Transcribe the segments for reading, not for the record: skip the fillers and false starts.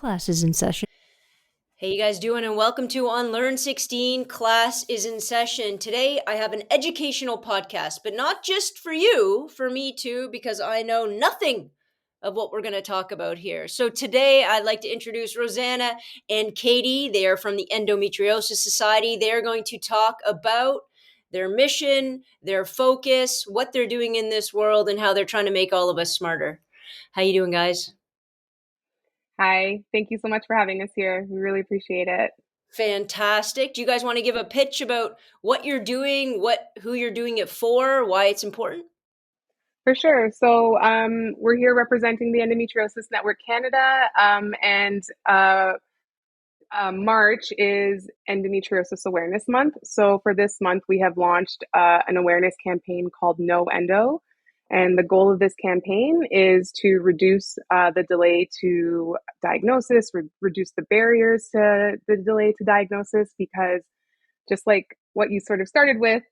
Class is in session. Hey, you guys doing? And welcome to On Learn 16. Class is in session. Today, I have an educational podcast, but not just for you, for me too, because I know nothing of what we're going to talk about here. So today, I'd like to introduce Rosanna and Katie. They are from the Endometriosis Society. They're going to talk about their mission, their focus, what they're doing in this world, and how they're trying to make all of us smarter. How you doing, guys? Hi, thank you so much for having us here. We really appreciate it. Fantastic. Do you guys want to give a pitch about what you're doing, who you're doing it for, why it's important? For sure. So, we're here representing the Endometriosis Network Canada, and March is Endometriosis Awareness Month. So, for this month, we have launched an awareness campaign called Endo. And the goal of this campaign is to reduce the delay to diagnosis, reduce the barriers to the delay to diagnosis, because just like what you sort of started with,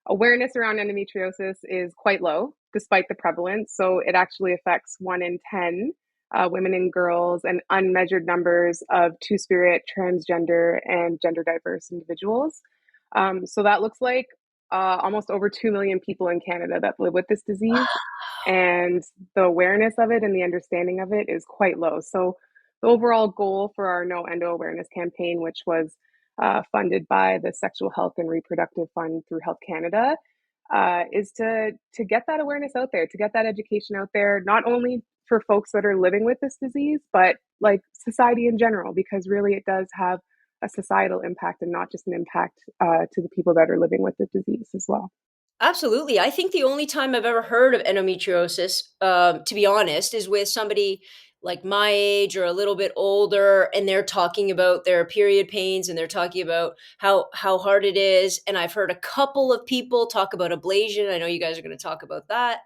awareness around endometriosis is quite low despite the prevalence. So it actually affects 1 in 10 women and girls, and unmeasured numbers of two spirit, transgender, and gender diverse individuals. So that looks like almost over 2 million people in Canada that live with this disease. And the awareness of it and the understanding of it is quite low. So the overall goal for our No Endo awareness campaign, which was funded by the Sexual Health and Reproductive Fund through Health Canada, is to get that awareness out there, to get that education out there, not only for folks that are living with this disease, but like society in general, because really it does have a societal impact and not just an impact to the people that are living with the disease as well. Absolutely. I think the only time I've ever heard of endometriosis, to be honest, is with somebody like my age or a little bit older, and they're talking about their period pains and they're talking about how hard it is. And I've heard a couple of people talk about ablation. I know you guys are going to talk about that,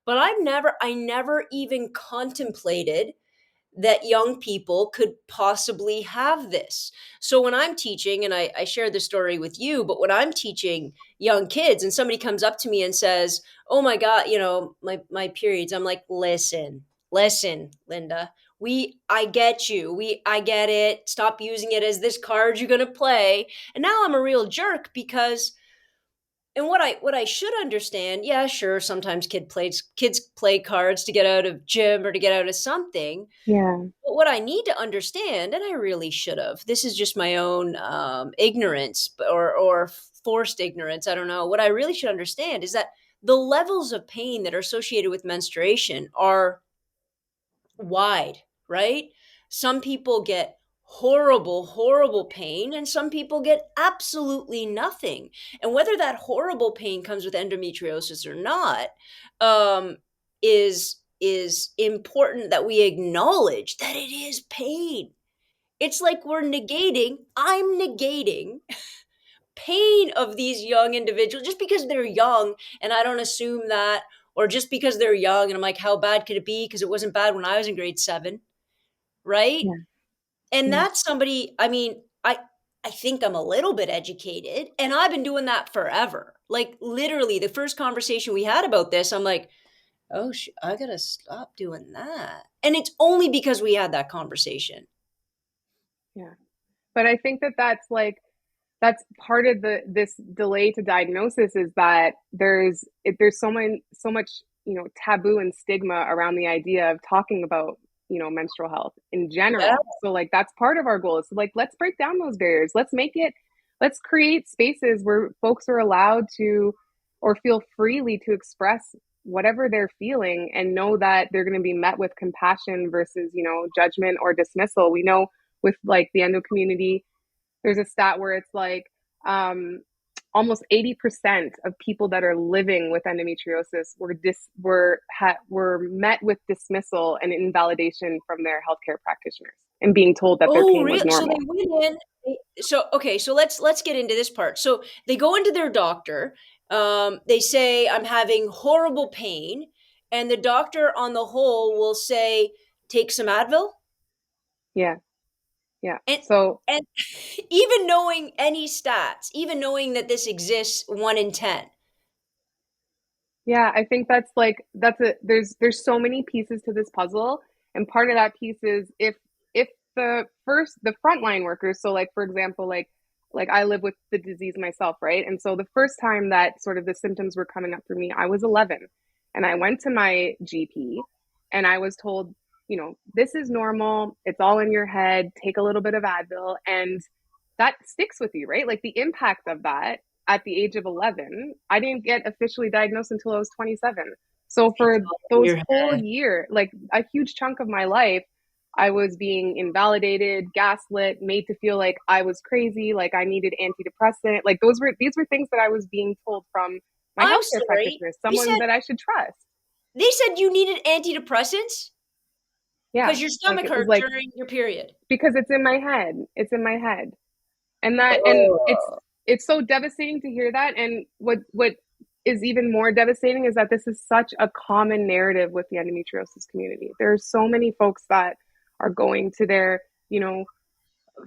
but I never even contemplated that young people could possibly have this. So when I'm teaching, and I shared this story with you, but when I'm teaching young kids and somebody comes up to me and says, "Oh my God, my periods," I'm like, listen, Linda, I get you. I get it. Stop using it as this card you're gonna play. And now I'm a real jerk because and what I should understand, yeah, sure, sometimes kids play cards to get out of gym or to get out of something. Yeah. But what I need to understand, and I really should have, this is just my own ignorance or forced ignorance. I don't know. What I really should understand is that the levels of pain that are associated with menstruation are wide, right? Some people get horrible pain, and some people get absolutely nothing. And whether that horrible pain comes with endometriosis or not, is important that we acknowledge that it is pain. It's like I'm negating pain of these young individuals just because they're young, and I don't assume that, or just because they're young and I'm like, how bad could it be? Because it wasn't bad when I was in grade 7, right? Yeah. And Yeah. that's somebody, I mean, I think I'm a little bit educated, and I've been doing that forever. Like literally the first conversation we had about this, I'm like, oh, I gotta stop doing that. And it's only because we had that conversation. Yeah. But I think that that's part of this delay to diagnosis, is that there's so much taboo and stigma around the idea of talking about menstrual health in Yeah. general. So like that's part of our goal, is so like let's break down those barriers. Let's create spaces where folks are allowed to, or feel freely to, express whatever they're feeling, and know that they're going to be met with compassion versus judgment or dismissal. We know with like the endo community, there's a stat where it's like almost 80% of people that are living with endometriosis were met with dismissal and invalidation from their healthcare practitioners, and being told that their Oh, pain was real? So they normal. went in. So okay, so let's get into this part. So they go into their doctor. They say I'm having horrible pain, and the doctor, on the whole, will say take some Advil. Yeah, yeah. And So and even knowing any stats, even knowing that this exists 1 in 10. yeah, I think that's a there's so many pieces to this puzzle, and part of that piece is if the frontline workers. So like for example, like I live with the disease myself, right? And so the first time that sort of the symptoms were coming up for me, I was 11, and I went to my GP, and I was told, this is normal. It's all in your head. Take a little bit of Advil, and that sticks with you, right? Like the impact of that at the age of 11, I didn't get officially diagnosed until I was 27. So It's for all in those your whole head. year, like a huge chunk of my life, I was being invalidated, gaslit, made to feel like I was crazy, like I needed antidepressant. Like these were things that I was being told from my I'm healthcare sorry. practitioner, You someone said that I should trust. they said you needed antidepressants Yeah. because your Like stomach it was hurt like during your period. because it's in my head. It's in my head. And Oh. it's so devastating to hear that. And what is even more devastating is that this is such a common narrative with the endometriosis community. There are so many folks that are going to their,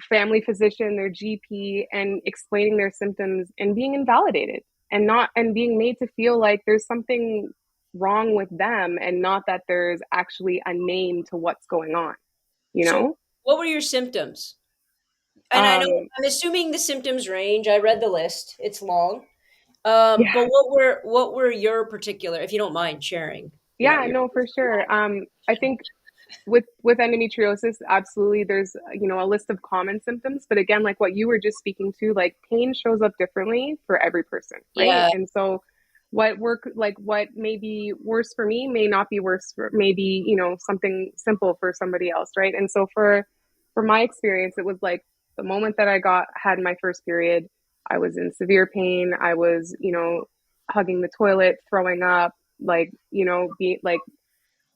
family physician, their GP, and explaining their symptoms and being invalidated and not and being made to feel like there's something wrong with them and not that there's actually a name to what's going on, you So, know? what were your symptoms? And I know Um, I'm assuming the symptoms range. I read the list. It's long. yeah, But what were your particular, if you don't mind sharing, yeah, your no, for sure. I think with endometriosis, absolutely, there's a list of common symptoms, but again, like what you were just speaking to, like pain shows up differently for every person, right? yeah. And so what may be worse for me may not be worse for maybe something simple for somebody else, right? And so for my experience, it was like the moment that I got had my first period, I was in severe pain. I was hugging the toilet, throwing up, like be like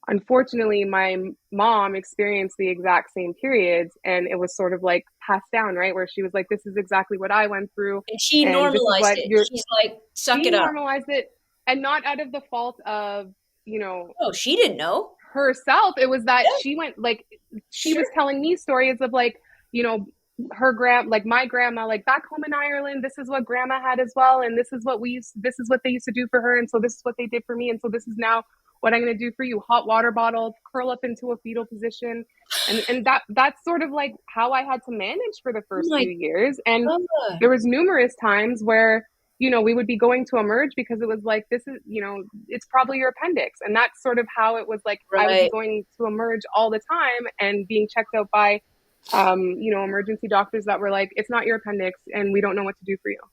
unfortunately my mom experienced the exact same periods, and it was sort of like passed down, right, where she was like, this is exactly what I went through, And she and this is normalized what it. you're She's like, "Suck she it up." normalized it, and not out of the fault of Oh, she didn't know. herself. It was that Yeah, she went like she was sure. telling me stories of like you know her like my grandma, like back home in Ireland, this is what grandma had as well, and this is what they used to do for her, and so this is what they did for me, and so this is now what I'm going to do for you. Hot water bottle, curl up into a fetal position, and that's sort of like how I had to manage for the Oh first my few years. And god. there was numerous times where we would be going to emerge because it was like, this is, it's probably your appendix. And that's sort of how it was like, I would be Right. going to emerge all the time and being checked out by, emergency doctors that were like, it's not your appendix and we don't know what to do for you, you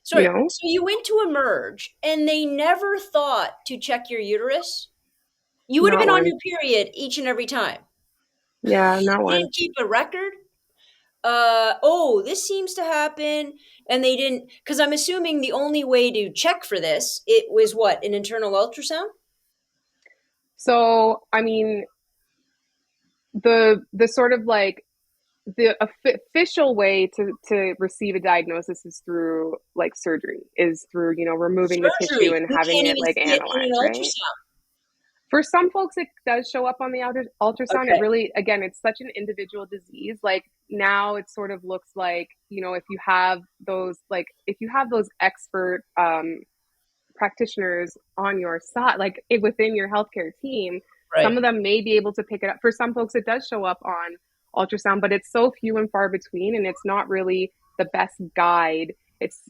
Sorry. know? So you went to Emerge and they never thought to check your uterus? You would have Not been on one. your period each and every time. Yeah, not They one. didn't keep a record? This seems to happen. And they didn't, because I'm assuming the only way to check for this, it was what, an internal ultrasound? So, I mean, the sort of like, the official way to receive a diagnosis is through like surgery, is through removing the tissue Surgery. and You having can't it even like see it in an analyzed, right? ultrasound. For some folks, it does show up on the ultrasound. It Okay. really, again, it's such an individual disease. Like now, it sort of looks like if you have those expert practitioners on your side, like within your healthcare team, some Right. of them may be able to pick it up. For some folks, it does show up on ultrasound, but it's so few and far between, and it's not really the best guide. It's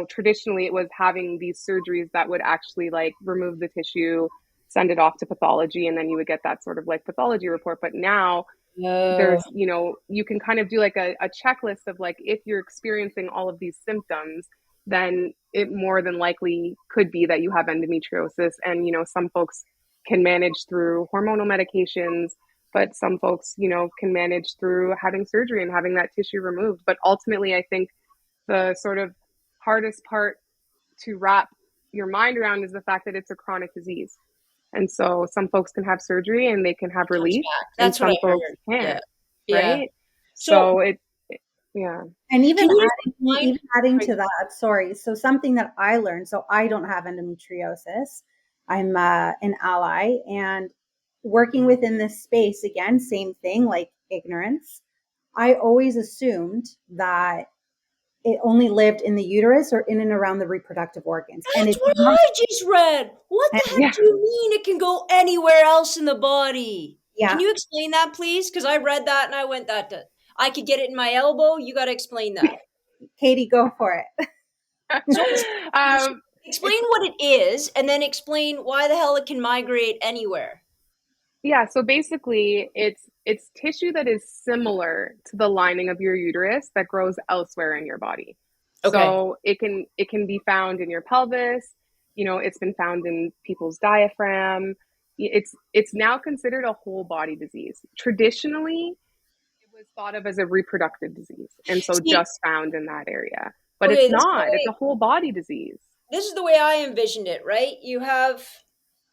traditionally it was having these surgeries that would actually like remove the tissue, send it off to pathology, and then you would get that sort of like pathology report. But now Oh, there's you can kind of do like a checklist of like, if you're experiencing all of these symptoms, then it more than likely could be that you have endometriosis. And some folks can manage through hormonal medications, but some folks can manage through having surgery and having that tissue removed. But ultimately, I think the sort of hardest part to wrap your mind around is the fact that it's a chronic disease. And so some folks can have surgery and they can have it comes relief, back. and That's what I some folks heard. Yeah. can't, Yeah. right? So, So yeah. And can you even define? adding Sorry. to that, sorry. So something that I learned. So I don't have endometriosis. I'm an ally, and working within this space again, same thing, like ignorance. I always assumed that it only lived in the uterus or in and around the reproductive organs, and That's it's what not. I just read. What And the heck Yeah. do you mean it can go anywhere else in the body? Can Yeah, you explain that, please? Because I read that and I went, I could get it in my elbow. You got to explain that. Katie, go for it. So um, explain it's what it is, and then explain why the hell it can migrate anywhere. Yeah, so basically it's tissue that is similar to the lining of your uterus that grows elsewhere in your body. Okay. So it can be found in your pelvis, it's been found in people's diaphragm. It's now considered a whole body disease. Traditionally, it was thought of as a reproductive disease, and so See, just found in that area. But it's okay, this is the not. It's a way whole body disease. I envisioned it, right? You have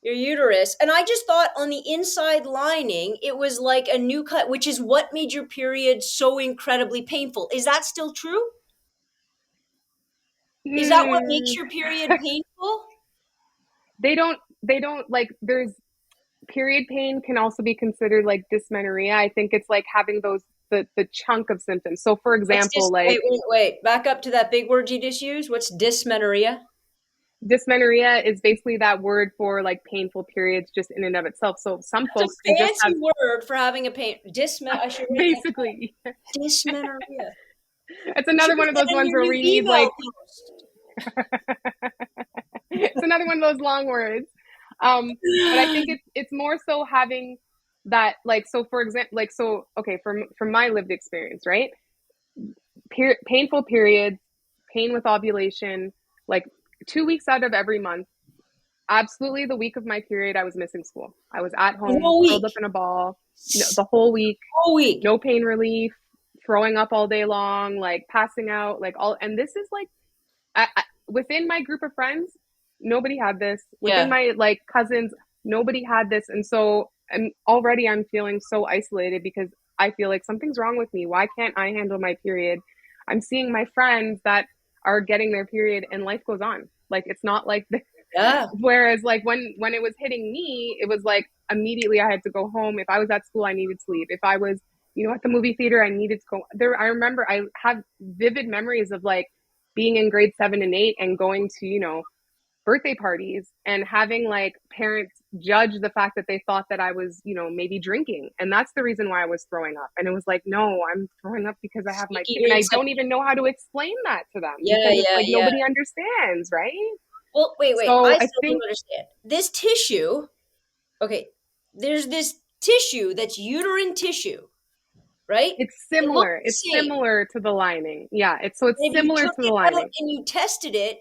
your uterus, and I just thought on the inside lining it was like a new cut, which is what made your period so incredibly painful. Is that still true? Is that what makes Hmm. your period painful? They don't like there's period pain can also be considered like dysmenorrhea. I think it's like having those the chunk of symptoms. So for What's example, wait, like wait, wait. Back up to that big word you just used. What's dysmenorrhea? dysmenorrhea is basically that word for like painful periods just in and of itself. So some That's folks a can just fancy have word for having a pain. I should write that basically down. Dysmenorrhea. it's You should another put one of that those in ones your where new we need email like post. it's another one of those long words. But I think it's more so having that like so for example like so okay from my lived experience, right? Painful periods, pain with ovulation, like 2 weeks out of every month. Absolutely, the week of my period, I was missing school. I was at The home, whole curled week. up in a ball, no, the whole week, Whole week. no pain relief, throwing up all day long, like passing out, like all. And this is like within my group of friends, nobody had this. Within Yeah. my like cousins, nobody had this, and so and already I'm feeling so isolated because I feel like something's wrong with me. Why can't I handle my period? I'm seeing my friends that are getting their period, and life goes on. Like it's not like Yeah. whereas like when it was hitting me, it was like immediately I had to go home. If I was at school, I needed to leave. If I was at the movie theater, I needed to go there. I remember I have vivid memories of like being in grade 7 and 8 and going to birthday parties and having like parents judge the fact that they thought that I was maybe drinking, and that's the reason why I was throwing up. And it was like, no, I'm throwing up because I have my Sneaky period, and grade I don't seven. even know how to explain that to them Yeah, because it's yeah, like yeah. nobody understands, right? Well, wait. So I I still don't think understand. This tissue, okay, there's this tissue that's uterine tissue, right? it's It looks similar. the It's same. similar to the lining. Yeah, it's And if you similar took to the it out lining. and you tested it,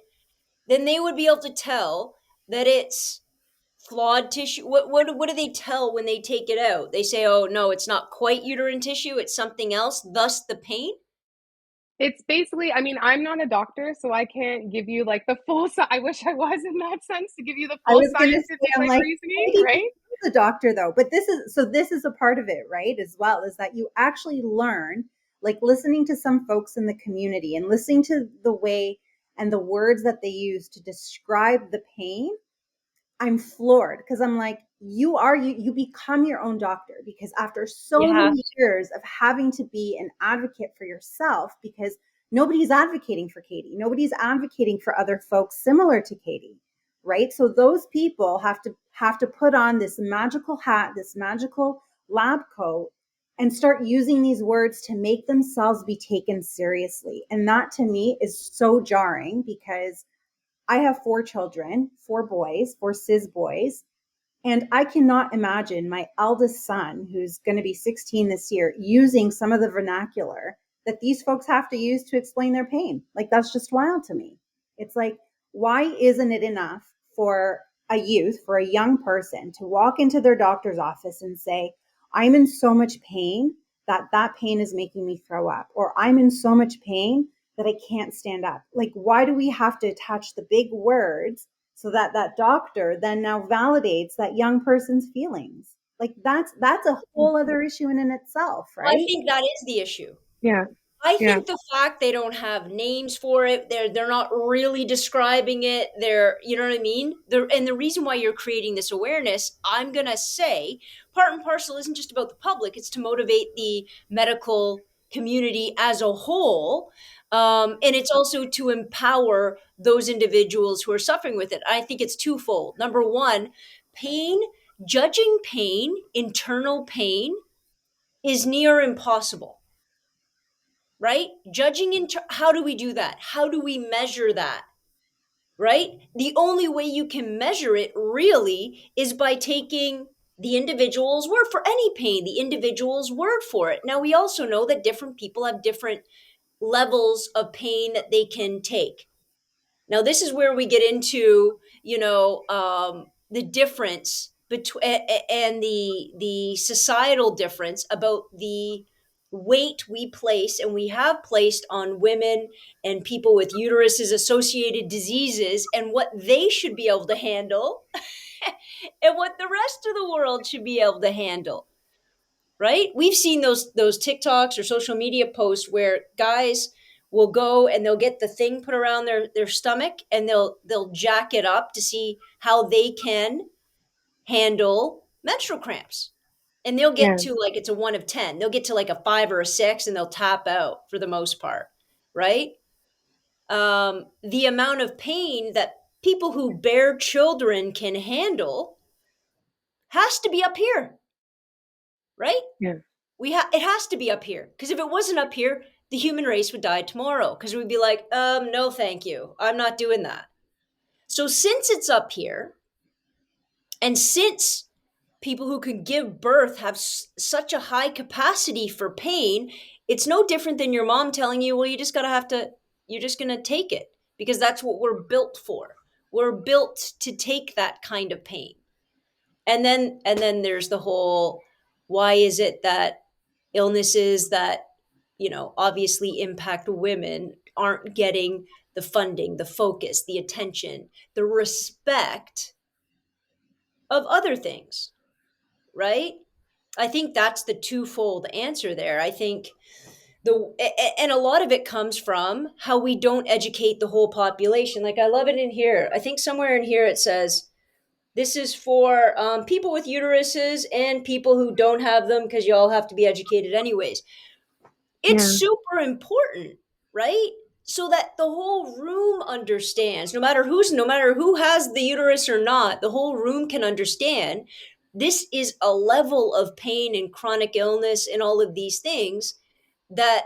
then they would be able to tell that it's flawed tissue. What do they tell when they take it out? They say, "Oh no, it's not quite uterine tissue; it's something else." Thus, the pain. It's basically, I mean, I'm not a doctor, so I can't give you like the full. I wish I was in that sense to give you the I full was gonna say, scientific I'm like like, reasoning, Katie, right? the doctor though, but this is a part of it, right? As well, is that you actually learn, like listening to some folks in the community and listening to the way and the words that they use to describe the pain. I'm floored because I'm like, you become your own doctor because after You so have many years of having to be an advocate for yourself, because nobody's advocating for Katie, nobody's advocating for other folks similar to Katie, right? So those people have to put on this magical hat, this magical lab coat, and start using these words to make themselves be taken seriously. And that to me is so jarring because I have 4 children, 4 boys, 4 cis boys, and I cannot imagine my eldest son, who's going to be 16 this year, using some of the vernacular that these folks have to use to explain their pain. Like, that's just wild to me. It's like, why isn't it enough for a youth, for a young person to walk into their doctor's office and say, I'm in so much pain that that pain is making me throw up, or I'm in so much pain that I can't stand up? Like, why do we have to attach the big words so that that doctor then now validates that young person's feelings? Like, that's a whole other issue in itself, Well, I right? think that is the issue. Yeah, I yeah. think the fact they don't have names for it, they're not really describing it. You know what I mean? And the reason why you're creating this awareness, I'm gonna say, part and parcel isn't just about the public; it's to motivate the medical community as a whole, and it's also to empower those individuals who are suffering with it. I think it's twofold. Number one, pain judging pain, internal pain, is near impossible, right? How do we do that? How do we measure that? Right? The only way you can measure it really is by taking the individual's word for any pain, the individual's word for it. Now, we also know that different people have different levels of pain that they can take. Now, this is where we get into, the difference between and the societal difference about the weight we place and we have placed on women and people with uteruses associated diseases and what they should be able to handle and what the rest of the world should be able to handle, right? We've seen those TikToks or social media posts where guys will go and they'll get the thing put around their stomach and they'll jack it up to see how they can handle menstrual cramps. And they'll get Yeah. to, like, it's a 1 of 10. They'll get to like a 5 or a 6 and they'll tap out for the most part, right? The amount of pain that people who bear children can handle has to be up here, right? Yeah. It has to be up here, because if it wasn't up here, the human race would die tomorrow, because we'd be like, no, thank you, I'm not doing that. So since it's up here, and since people who can give birth have such a high capacity for pain, it's no different than your mom telling you, well, you're just gonna take it, because that's what we're built for. We're built to take that kind of pain. And then there's the whole, why is it that illnesses that, obviously impact women aren't getting the funding, the focus, the attention, the respect of other things, right? I think that's the twofold answer there. I think and a lot of it comes from how we don't educate the whole population. Like, I love it in here. I think somewhere in here it says, this is for people with uteruses and people who don't have them, because you all have to be educated anyways. It's Yeah. super important, right? So that the whole room understands, no matter who has the uterus or not, the whole room can understand this is a level of pain and chronic illness and all of these things that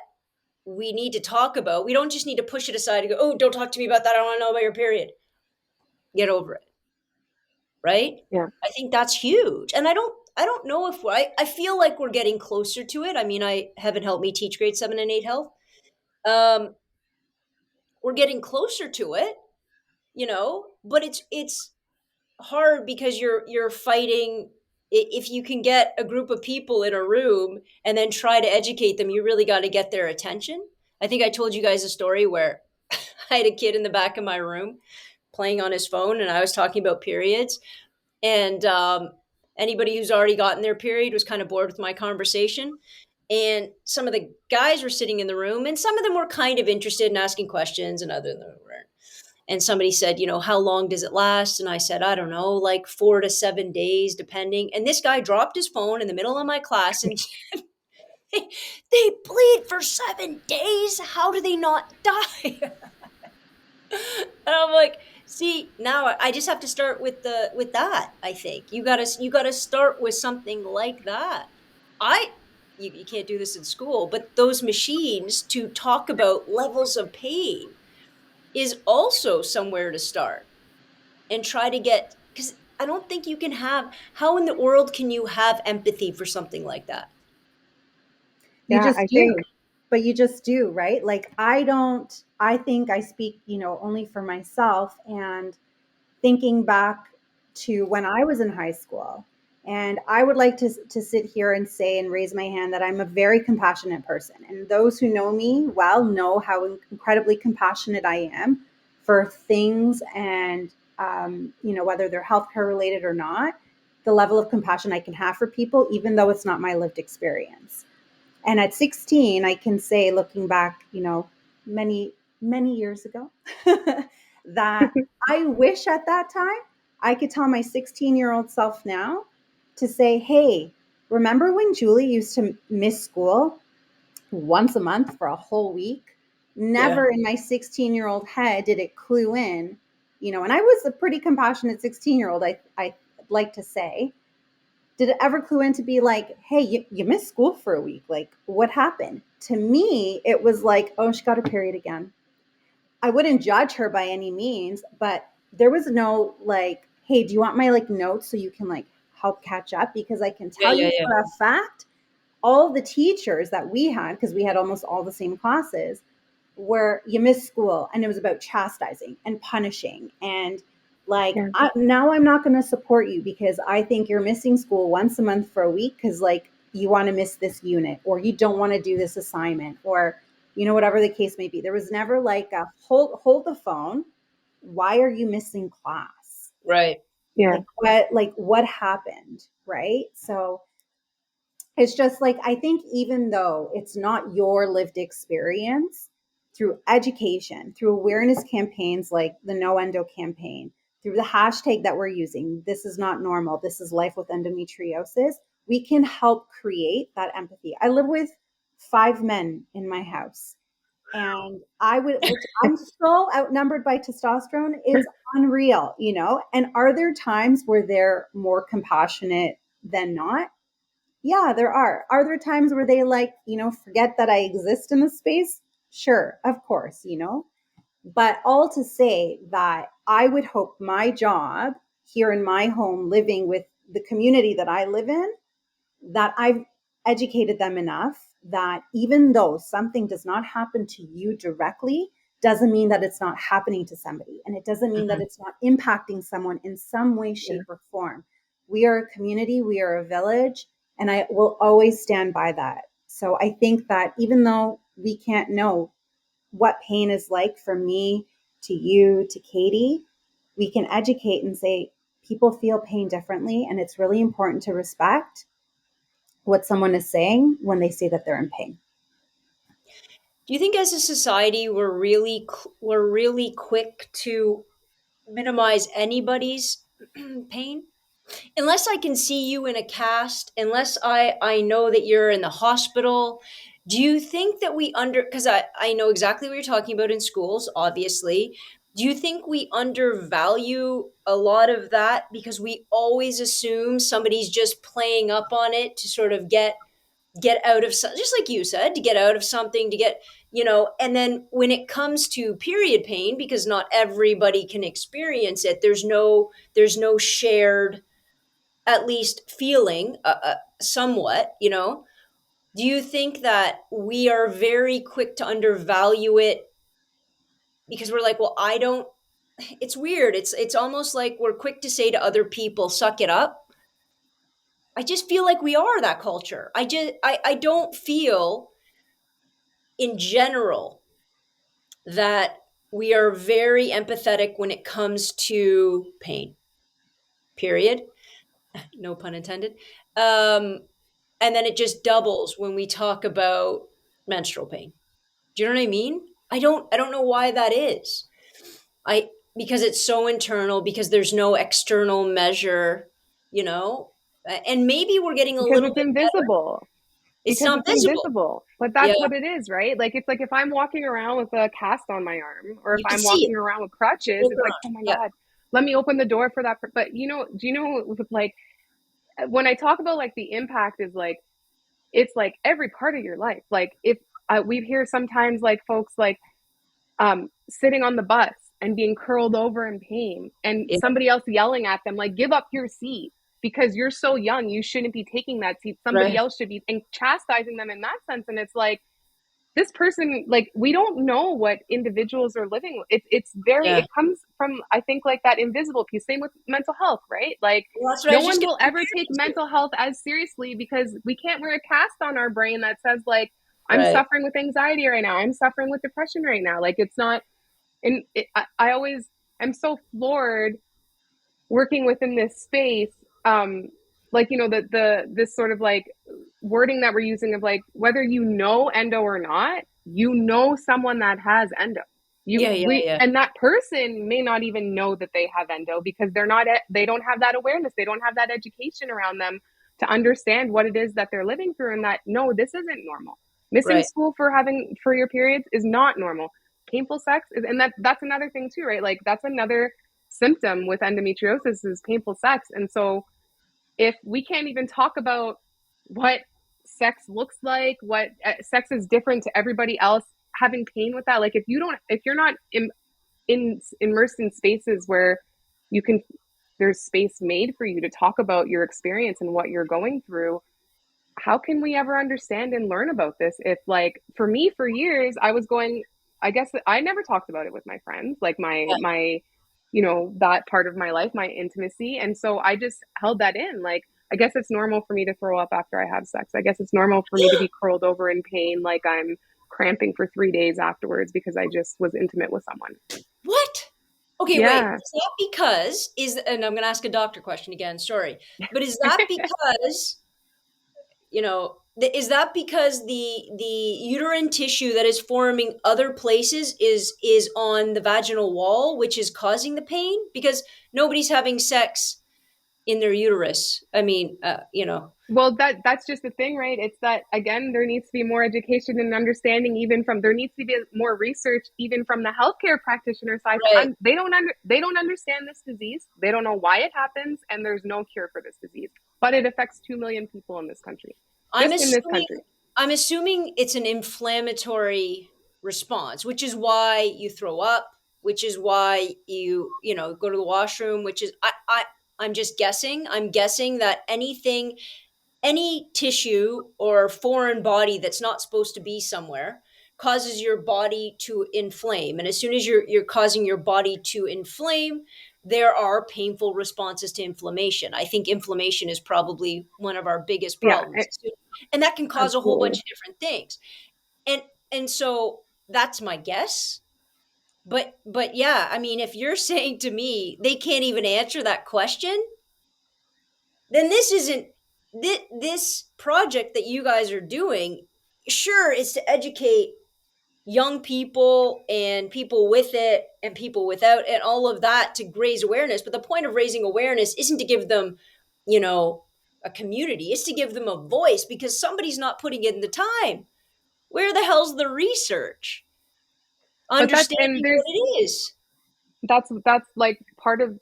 we need to talk about. We don't just need to push it aside and go, oh, don't talk to me about that, I don't want to know about your period. Get over it, right? Yeah. I think that's huge. And I don't know if I feel like we're getting closer to it. I mean, I heaven help me teach grade 7 and 8 health. Um, we're getting closer to it, but it's hard, because you're fighting. If you can get a group of people in a room and then try to educate them, you really got to get their attention. I think I told you guys a story where I had a kid in the back of my room playing on his phone, and I was talking about periods. And anybody who's already gotten their period was kind of bored with my conversation. And some of the guys were sitting in the room, and some of them were kind of interested in asking questions, and other than weren't. And somebody said, how long does it last? And I said, I don't know, like 4 to 7 days, depending. And this guy dropped his phone in the middle of my class and they bleed for 7 days. How do they not die? And I'm like, see, now I just have to start with that. I think you gotta start with something like that. I you can't do this in school, but those machines to talk about levels of pain is also somewhere to start, and try to get, because I don't think you can have, how in the world can you have empathy for something like that? You Yeah. just I think, do, but you just do, right? Like, I don't, I think I speak, only for myself, and thinking back to when I was in high school. And I would like to sit here and say and raise my hand that I'm a very compassionate person. And those who know me well know how incredibly compassionate I am for things, and, whether they're healthcare related or not, the level of compassion I can have for people, even though it's not my lived experience. And at 16, I can say, looking back, many, many years ago, that I wish at that time I could tell my 16-year-old self now to say, hey, remember when Julie used to miss school once a month for a whole week? Yeah. Never in my 16-year-old head did it clue in, and I was a pretty compassionate 16-year-old, I like to say. Did it ever clue in to be like, hey, you missed school for a week? Like, what happened? To me, it was like, oh, she got her period again. I wouldn't judge her by any means, but there was no like, hey, do you want my like notes so you can like help catch up? Because I can Yeah, tell yeah, you yeah. for a fact, all the teachers that we had, because we had almost all the same classes, where you missed school and it was about chastising and punishing and like Yeah. now I'm not going to support you because I think you're missing school once a month for a week because like you want to miss this unit or you don't want to do this assignment or whatever the case may be. There was never like a hold the phone. Why are you missing class? Right. Yeah. Like what happened, right? So it's just like, I think even though it's not your lived experience, through education, through awareness campaigns like the No Endo campaign, through the hashtag that we're using, this is not normal, this is life with endometriosis, we can help create that empathy. I live with 5 men in my house. And I'm so outnumbered by testosterone. It's unreal. And are there times where they're more compassionate than not? Yeah, there are. Are there times where they like, forget that I exist in the space? Sure, of course. But all to say that I would hope my job here in my home, living with the community that I live in, that I've educated them enough that even though something does not happen to you directly, doesn't mean that it's not happening to somebody. And it doesn't mean that Mhm. it's not impacting someone in some way, Yeah. shape, or form. We are a community, we are a village, and I will always stand by that. So I think that even though we can't know what pain is like from me to you to Katie, we can educate and say people feel pain differently. And it's really important to respect what someone is saying when they say that they're in pain. Do you think as a society we're really quick to minimize anybody's pain? Unless I can see you in a cast, unless I know that you're in the hospital, do you think that we under because I know exactly what you're talking about in schools, obviously. Do you think we undervalue a lot of that because we always assume somebody's just playing up on it to sort of get out of just like you said, to get out of something, to get, and then when it comes to period pain, because not everybody can experience it, there's no shared, at least feeling, somewhat, do you think that we are very quick to undervalue it because we're like, well, I don't, it's weird, it's almost like we're quick to say to other people, suck it up. I just feel like we are that culture. I don't feel in general that we are very empathetic when it comes to pain, period. No pun intended. Um, and then it just doubles when we talk about menstrual pain. Do you know what I mean? I don't know why that is. I Because it's so internal, because there's no external measure, you know? And maybe we're getting a Because little it's bit better. invisible. It's Because not it's visible. invisible. But Yeah, that's what it is, right? Like it's like if I'm walking around with a cast on my arm or if you can I'm see it. walking around with crutches, Look it's like, around. oh my Yeah. God, let me open the door for that. But do you know with like when I talk about like the impact is like it's like every part of your life. Like if we hear sometimes like folks like sitting on the bus and being curled over in pain and Yeah. somebody else yelling at them like give up your seat because you're so young, you shouldn't be taking that seat, somebody Right. else should be, and chastising them in that sense. And it's like this person, like we don't know what individuals are living with. It's very, Yeah. it comes from, I think, like that invisible piece. Same with mental health, right? Like Well, that's what I no was just one going will to ever compare take it to. mental health as seriously because we can't wear a cast on our brain that says like I'm Right. suffering with anxiety right now, I'm suffering with depression right now. Like it's not. And I always am so floored working within this space. Like the this sort of like wording that we're using of like whether you know endo or not, you know someone that has endo. Yeah, yeah, yeah. And that person may not even know that they have endo because they don't have that awareness, they don't have that education around them to understand what it is that they're living through, and that no, this isn't normal. Missing Right. school for your periods is not normal. Painful sex is, and that's another thing too, right? Like that's another symptom with endometriosis is painful sex. And so if we can't even talk about what sex looks like, what sex is different to everybody else, having pain with that, like if you're not immersed in spaces where you can, there's space made for you to talk about your experience and what you're going through, how can we ever understand and learn about this? If, like, for me, for years I was going, I guess I never talked about it with my friends, like my that part of my life, my intimacy, and so I just held that in. Like, I guess it's normal for me to throw up after I have sex. I guess it's normal for me to be curled over in pain, like I'm cramping for 3 days afterwards because I just was intimate with someone. What? Okay, wait. Yeah. Is that because and I'm going to ask a doctor question again, sorry. But is that because, is that because the uterine tissue that is forming other places is on the vaginal wall, which is causing the pain? Because nobody's having sex in their uterus. I mean, Well, that's just the thing, right? It's that, again, there needs to be more education and understanding, even from, there needs to be more research even from the healthcare practitioner side. right. They don't understand this disease. They don't know why it happens, and there's no cure for this disease. But it affects 2 million people in this country. I'm Just in this assuming country. I'm assuming it's an inflammatory response, which is why you throw up, which is why you go to the washroom, which is I'm just guessing. I'm guessing that any tissue or foreign body that's not supposed to be somewhere causes your body to inflame. And as soon as you're causing your body to inflame, there are painful responses to inflammation. I think inflammation is probably one of our biggest Yeah, problems. And that can cause a whole bunch absolutely. of different things. And and so that's my guess. But yeah, I mean, if you're saying to me they can't even answer that question, then this isn't this project that you guys are doing. Sure, is to educate young people and people with it and people without and all of that to raise awareness. But the point of raising awareness isn't to give them, you know, a community. It's to give them a voice because somebody's not putting in the time. Where the hell's the research? But and Understanding what it is. that's like part of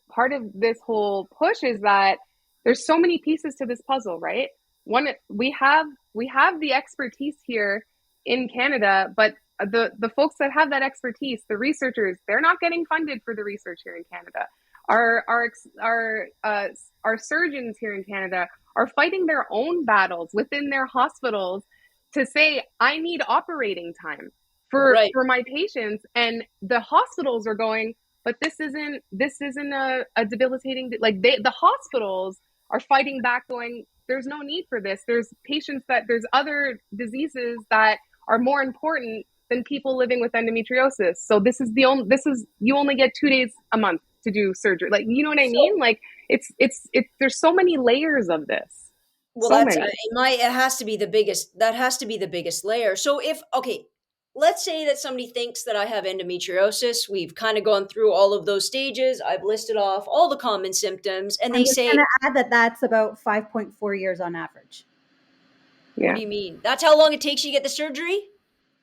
this whole push is that there's so many pieces to this puzzle, right? One, we have the expertise here in Canada, but the folks that have that expertise, the researchers, they're not getting funded for the research here in Canada. Our surgeons here in Canada are fighting their own battles within their hospitals to say, I need operating time Right. for my patients, and the hospitals are going, but this isn't a debilitating, like, the hospitals are fighting back, going, there's no need for this. There's other diseases that are more important than people living with endometriosis. So you only get 2 days a month to do surgery. Like, you know what I So mean? Like, it's there's so many layers of this. well, So that's many. it has to be the biggest. That has to be the biggest layer. So if okay, let's say that somebody thinks that I have endometriosis. We've kind of gone through all of those stages. I've listed off all the common symptoms, and I'm they just going say, to add that that's about 5.4 years on average. "What Yeah. do you mean? That's how long it takes you to get the surgery?"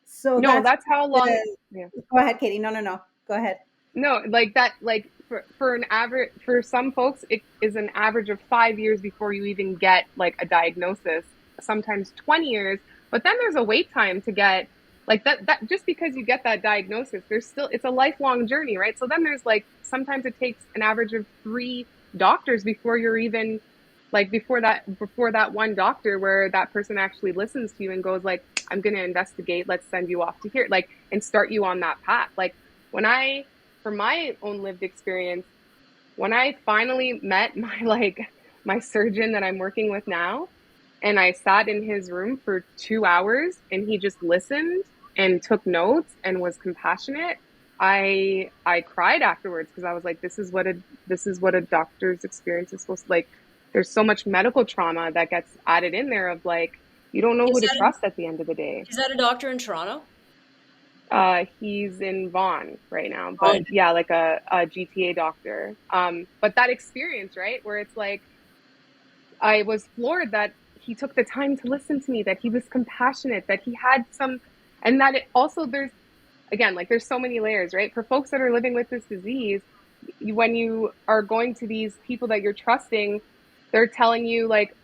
So No, that's that's how long. the, Yeah. go ahead, Katie. No, no, no. Go ahead. No, like that, like for an average, for some folks, it is an average of 5 years before you even get like a diagnosis, sometimes 20 years. But then there's a wait time to get like that just because you get that diagnosis, there's still, it's a lifelong journey, right? So then there's like, sometimes it takes an average of 3 doctors before you're even like, before that one doctor where that person actually listens to you and goes like, I'm going to investigate, let's send you off to here, like, and start you on that path. Like, when I, from my own lived experience, when I finally met my surgeon that I'm working with now, and I sat in his room for 2 hours and he just listened and took notes and was compassionate, I cried afterwards because I was like, this is what a doctor's experience is supposed to, like. There's so much medical trauma that gets added in there of like, you don't know Is who to that a, trust at the end of the day. is that a doctor in Toronto? He's in Vaughan right now, Oh, but yeah, like a GTA doctor. But that experience, right, where it's like, I was floored that he took the time to listen to me, that he was compassionate, that he had some, and that it also, there's, again, like, there's so many layers, right? For folks that are living with this disease, when you are going to these people that you're trusting, they're telling you like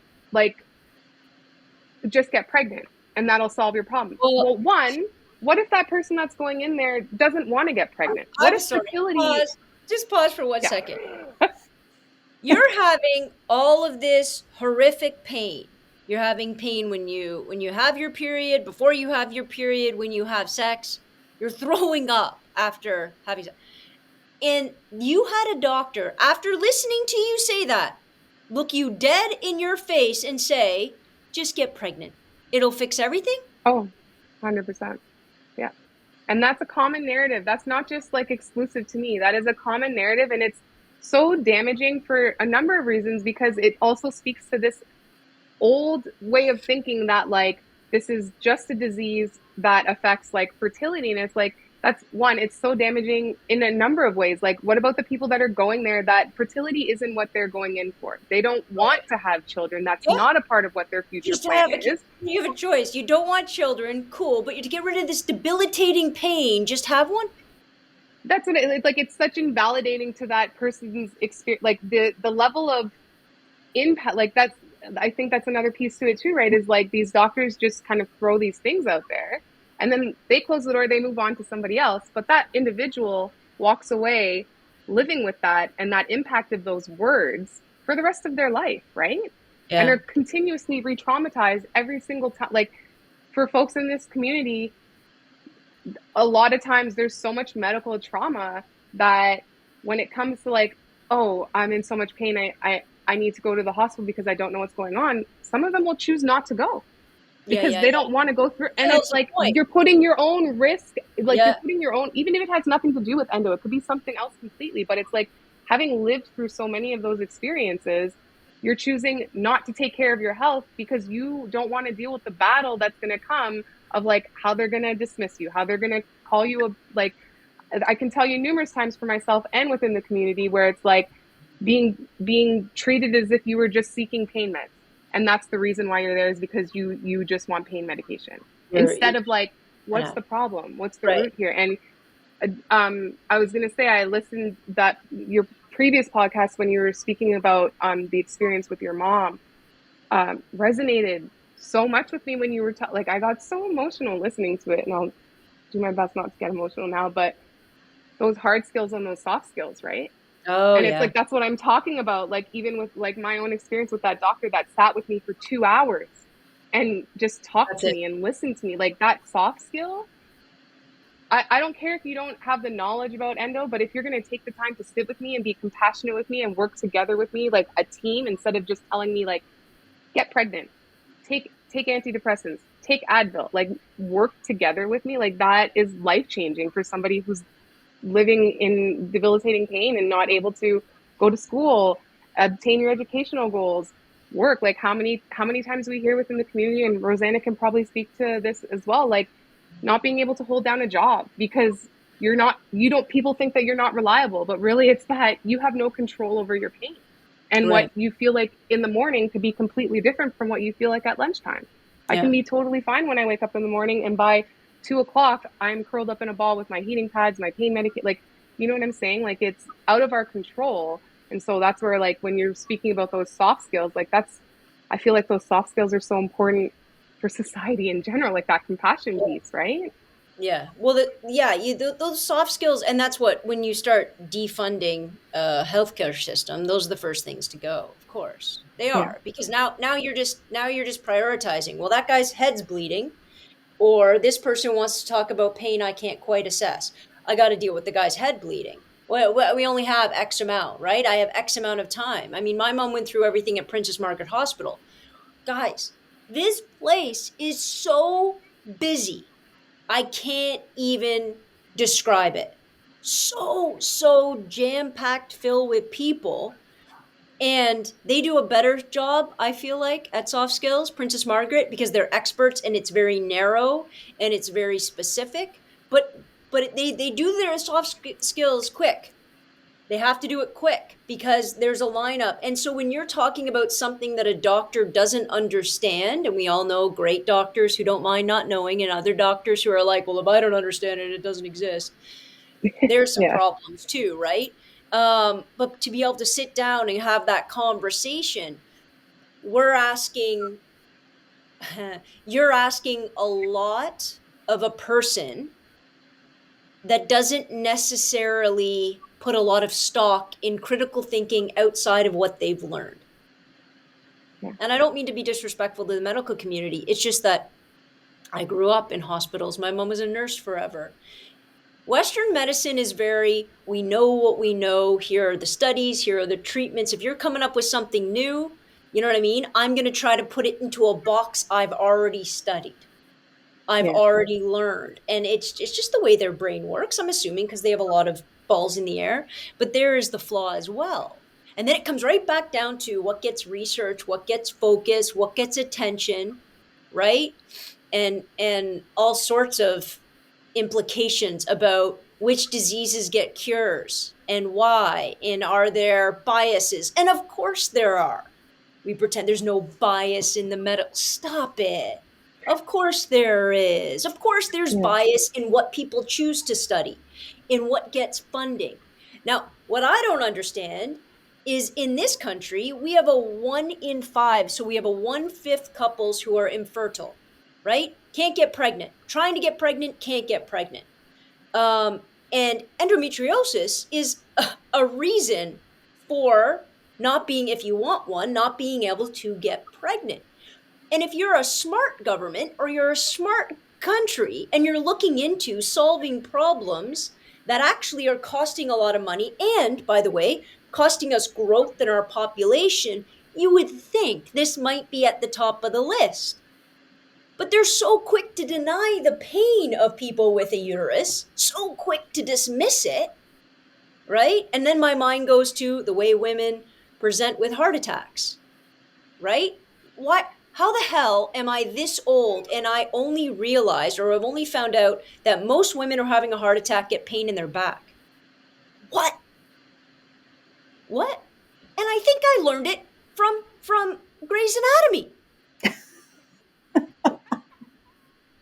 just get pregnant and that'll solve your problem. Well, Well, one, what if that person that's going in there doesn't want to get pregnant? What I'm if sorry. fertility? Pause. Just pause for one Yeah. second. You're having all of this horrific pain. You're having pain when you have your period, before you have your period, when you have sex. You're throwing up after having sex. And you had a doctor, after listening to you say that, look you dead in your face and say, just get pregnant. It'll fix everything? Oh, 100%. Yeah. And that's a common narrative. That's not just like exclusive to me. That is a common narrative. And it's so damaging for a number of reasons because it also speaks to this old way of thinking that like this is just a disease that affects like fertility. And it's like, that's one, it's so damaging in a number of ways. Like, what about the people that are going there that fertility isn't what they're going in for? They don't want to have children. That's Yeah. not a part of what their future Just plan have a is. you have a choice. You don't want children, cool, but to get rid of this debilitating pain, just have one. That's what it's like. It's such invalidating to that person's experience, like the level of impact. Like that's, I think that's another piece to it too, right? Is like these doctors just kind of throw these things out there, and then they close the door, they move on to somebody else. But that individual walks away living with that and that impact of those words for the rest of their life, right? And Yeah. are continuously re-traumatized every single time. Like for folks in this community, a lot of times there's so much medical trauma that when it comes to like, oh, I'm in so much pain, I need to go to the hospital because I don't know what's going on. Some of them will choose not to go Yeah, because yeah, they yeah. don't want to go through. And it's That's the like point. you're putting your own risk, like you're Yeah. putting your own, even if it has nothing to do with endo, it could be something else completely. But it's like having lived through so many of those experiences, you're choosing not to take care of your health because you don't want to deal with the battle that's going to come of like how they're going to dismiss you, how they're going to call you a like. I can tell you numerous times for myself and within the community where it's like being treated as if you were just seeking pain meds, and that's the reason why you're there is because you just want pain medication You're instead of like I what's know. the problem, what's the Right. root here. And I was going to say I listened that your previous podcast when you were speaking about the experience with your mom resonated so much with me when you were like I got so emotional listening to it, and I'll do my best not to get emotional now, but those hard skills and those soft skills, right? Oh, And it's yeah. like that's what I'm talking about, like even with like my own experience with that doctor that sat with me for 2 hours and just talked That's to it. me and listened to me, like that soft skill. I don't care if you don't have the knowledge about endo, but if you're going to take the time to sit with me and be compassionate with me and work together with me like a team instead of just telling me like get pregnant, take antidepressants, take Advil, like work together with me, like that is life changing for somebody who's living in debilitating pain and not able to go to school, obtain your educational goals, work. Like how many times we hear within the community, and Rosanna can probably speak to this as well, like not being able to hold down a job because you don't people think that you're not reliable, but really it's that you have no control over your pain. And what Right. you feel like in the morning could be completely different from what you feel like at lunchtime. I can Yeah. be totally fine when I wake up in the morning, and by 2 o'clock, I'm curled up in a ball with my heating pads, my pain medication. Like, you know what I'm saying? Like, it's out of our control. And so that's where, like, when you're speaking about those soft skills, like, I feel like those soft skills are so important for society in general, like that compassion piece, right? Yeah. Well, yeah, those soft skills, and that's what when you start defunding a healthcare system, those are the first things to go. Of course, they Yeah. are because now you're just prioritizing. Well, that guy's head's bleeding, or this person wants to talk about pain I can't quite assess. I got to deal with the guy's head bleeding. Well, we only have X amount, right? I have X amount of time. I mean, my mom went through everything at Princess Margaret Hospital. Guys, this place is so busy. I can't even describe it. So jam packed filled with people. And they do a better job, I feel like, at soft skills, Princess Margaret, because they're experts and it's very narrow and it's very specific. But they do their skills quick. They have to do it quick because there's a lineup. And so when you're talking about something that a doctor doesn't understand, and we all know great doctors who don't mind not knowing, and other doctors who are like, well, if I don't understand it, it doesn't exist. There's some Yeah. problems too, right? But to be able to sit down and have that conversation, we're asking, you're asking a lot of a person that doesn't necessarily put a lot of stock in critical thinking outside of what they've learned. Yeah. And I don't mean to be disrespectful to the medical community. It's just that I grew up in hospitals. My mom was a nurse forever. Western medicine is very, we know what we know. Here are the studies, here are the treatments. If you're coming up with something new, you know what I mean? I'm going to try to put it into a box I've already studied. I've Yeah. already learned. And it's just the way their brain works, I'm assuming, because they have a lot of balls in the air. But there is the flaw as well. And then it comes right back down to what gets research, what gets focus, what gets attention, right? And all sorts of implications about which diseases get cures and why, and are there biases? And of course there are. We pretend there's no bias in the medical. Stop it. Of course there is. Of course there's Yeah. bias in what people choose to study, in what gets funding. Now, what I don't understand is in this country, we have a 1 in 5. So we have a 1/5 couples who are infertile, right? Can't get pregnant. Trying to get pregnant, can't get pregnant. And endometriosis is a reason for not being, if you want one, not being able to get pregnant. And if you're a smart government or you're a smart country and you're looking into solving problems that actually are costing a lot of money and, by the way, costing us growth in our population, you would think this might be at the top of the list. But they're so quick to deny the pain of people with a uterus, so quick to dismiss it, right? And then my mind goes to the way women present with heart attacks, right? What? How the hell am I this old and I only realized, or I've only found out, that most women who are having a heart attack get pain in their back? What? What? And I think I learned it from Grey's Anatomy.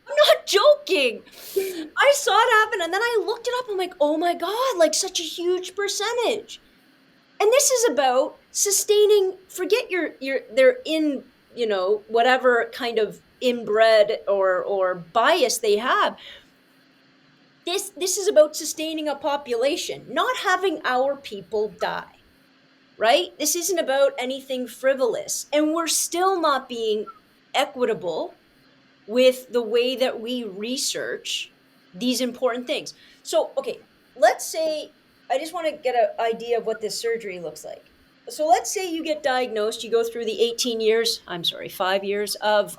I'm not joking. I saw it happen and then I looked it up. I'm like, oh my God, like such a huge percentage. And this is about sustaining, forget they're in, whatever kind of inbred or bias they have. This is about sustaining a population, not having our people die. Right? This isn't about anything frivolous. And we're still not being equitable with the way that we research these important things. So, okay, let's say I just want to get an idea of what this surgery looks like. So, let's say you get diagnosed, you go through the 18 years, I'm sorry, 5 years of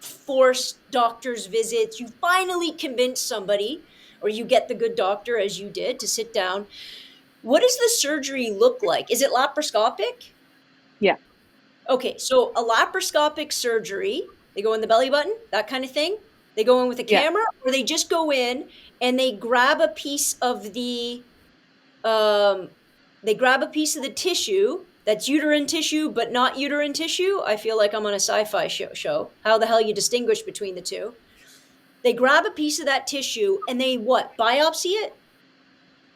forced doctor's visits. You finally convince somebody, or you get the good doctor, as you did, to sit down. What does the surgery look like? Is it laparoscopic? Yeah. Okay, so a laparoscopic surgery, they go in the belly button, that kind of thing. They go in with a Yeah. camera, or they just go in and they grab a piece of the um they grab a piece of the tissue that's uterine tissue but not uterine tissue. I feel like I'm on a sci-fi show. How the hell you distinguish between the two? They grab a piece of that tissue and they what? Biopsy it?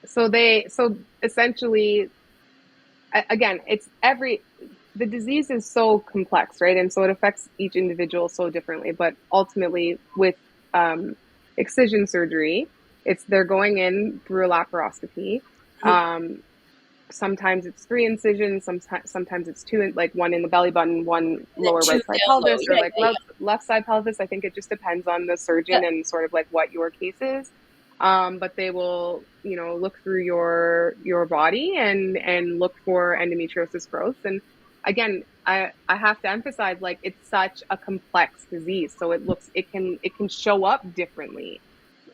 So essentially, again, the disease is so complex, right? And so it affects each individual so differently. But ultimately, with excision surgery, they're going in through a laparoscopy. Sometimes it's 3 incisions, sometimes it's 2, like 1 in the belly button, 1 lower Two right side down low. pelvis, or Yeah, like yeah, left side pelvis. I think it just depends on the yeah. surgeon and sort of like what your case is. But they will, look through your body and look for endometriosis growth. And again, I have to emphasize, like, it's such a complex disease. So it can show up differently.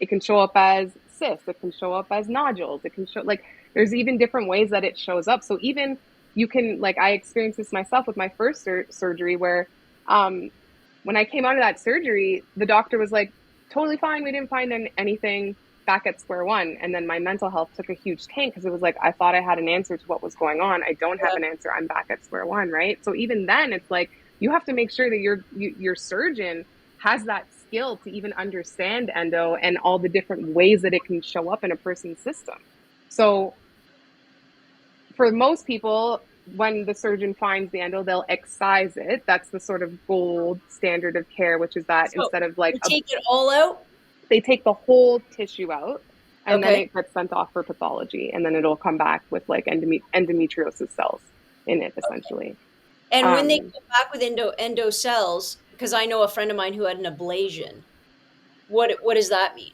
It can show up as cysts. It can show up as nodules. It can show, like, there's even different ways that it shows up. So even you can, like, I experienced this myself with my first surgery where, when I came out of that surgery, the doctor was like, totally fine. We didn't find anything, back at square one. And then my mental health took a huge tank because it was like, I thought I had an answer to what was going on. I don't have an answer. I'm back at square one. Right. So even then it's like, you have to make sure that your surgeon has that skill to even understand endo and all the different ways that it can show up in a person's system. So for most people, when the surgeon finds the endo, they'll excise it. That's the sort of gold standard of care, which is that So instead of like they take it all out? they take the whole tissue out, and then Okay. it gets sent off for pathology, and then it'll come back with like endometriosis cells in it essentially. And when they Um, come back with endo cells, because I know a friend of mine who had an ablation, what does that mean?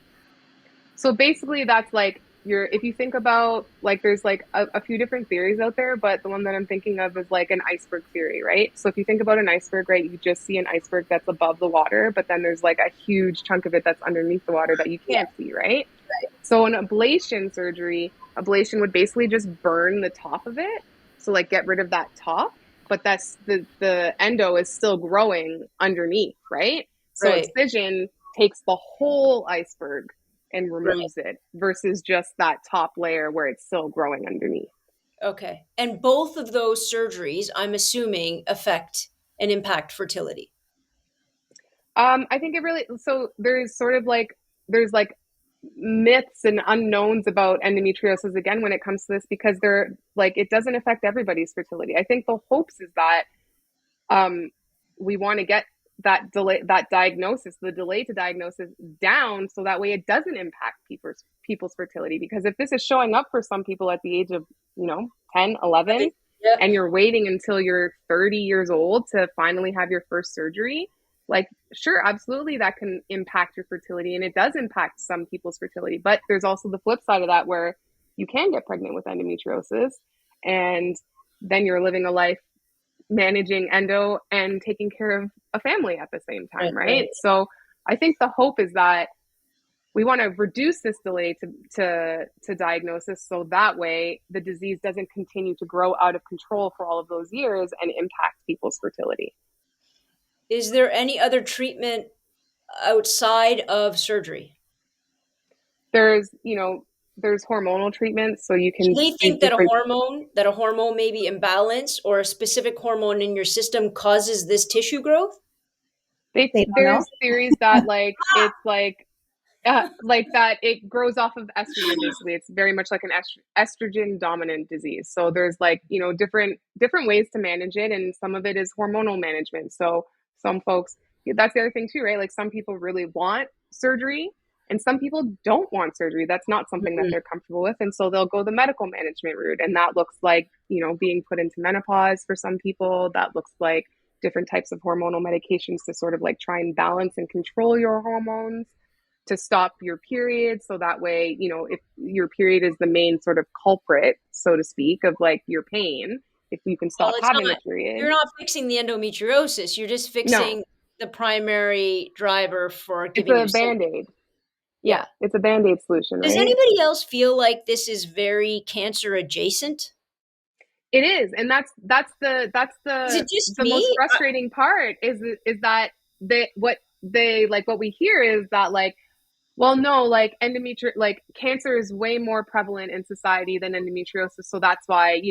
So basically, that's like your, if you think about like, there's like a few different theories out there, but the one that I'm thinking of is like an iceberg theory, right? So if you think about an iceberg, right, you just see an iceberg that's above the water, but then there's like a huge chunk of it that's underneath the water that you Yeah, can't see, right? right, So an ablation surgery, ablation would basically just burn the top of it. So like get rid of that top, but that's the endo is still growing underneath, right? So right, excision takes the whole iceberg and right. removes it versus just that top layer where it's still growing underneath. Okay. And both of those surgeries, I'm assuming, affect and impact fertility. I think it really, so there's sort of like, there's like myths and unknowns about endometriosis again when it comes to this because they're like, it doesn't affect everybody's fertility. I think the hopes is that um, we want to get that diagnosis, the delay to diagnosis down so that way it doesn't impact people's fertility. Because if this is showing up for some people at the age of, 10, 11, Yep. and you're waiting until you're 30 years old to finally have your first surgery, like, sure, absolutely, that can impact your fertility. And it does impact some people's fertility. But there's also the flip side of that where you can get pregnant with endometriosis and then you're living a life managing endo and taking care of a family at the same Right, time, right? right. So I think the hope is that we want to reduce this delay to diagnosis so that way the disease doesn't continue to grow out of control for all of those years and impact people's fertility. Is there any other treatment outside of surgery? There's hormonal treatments, so you Do can they do think different. that a hormone may be imbalanced or a specific hormone in your system causes this tissue growth? They don't know. There's theories that like it's like that it grows off of estrogen. Basically it's very much like an estrogen dominant disease, so there's like different ways to manage it, and some of it is hormonal management. So some folks, that's the other thing too, right? Like some people really want surgery and some people don't want surgery. That's not something that Mhm. they're comfortable with, and so they'll go the medical management route, and that looks like being put into menopause for some people. That looks like different types of hormonal medications to sort of like try and balance and control your hormones to stop your period. So that way, if your period is the main sort of culprit, so to speak, of like your pain, if you can Well, stop having a you're period. not fixing the endometriosis, you're just No, fixing the primary driver for it's giving a you symptoms. band-aid. Yeah, Yeah. it's a band-aid solution, Does right? anybody else feel like this is very cancer adjacent? It is, and that's Is it the just the most me? frustrating part is that what we hear is that like, well, no, like like cancer is way more prevalent in society than endometriosis. So that's why,